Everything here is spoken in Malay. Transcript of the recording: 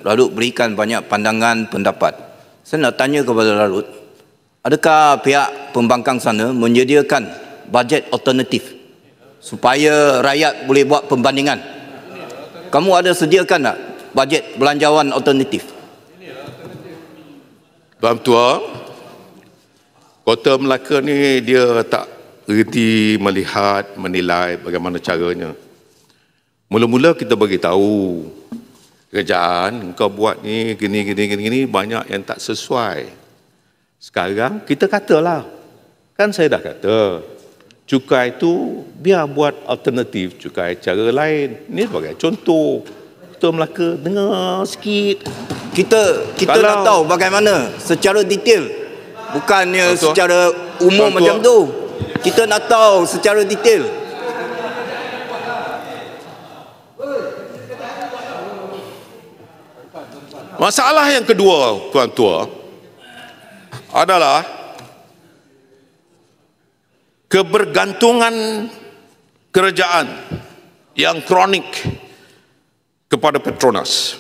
Lalut berikan banyak pandangan pendapat. Saya nak tanya kepada Lalut, adakah pihak pembangkang sana menyediakan bajet alternatif supaya rakyat boleh buat pembandingan? Kamu ada sediakan tak bajet belanjawan alternatif? Tuan Tua, Kota Melaka ni dia tak reti melihat, menilai bagaimana caranya. Mula-mula kita bagi tahu, kerajaan kau buat ni gini banyak yang tak sesuai. Sekarang kita katalah, kan saya dah kata, cukai tu biar buat alternatif cukai cara lain. Ini sebagai contoh. Kota Melaka dengar sikit. Kita nak tahu bagaimana secara detail, bukannya secara umum macam tu. Kita nak tahu secara detail. Masalah yang kedua, Tuan Tua, adalah kebergantungan kerajaan yang kronik kepada Petronas.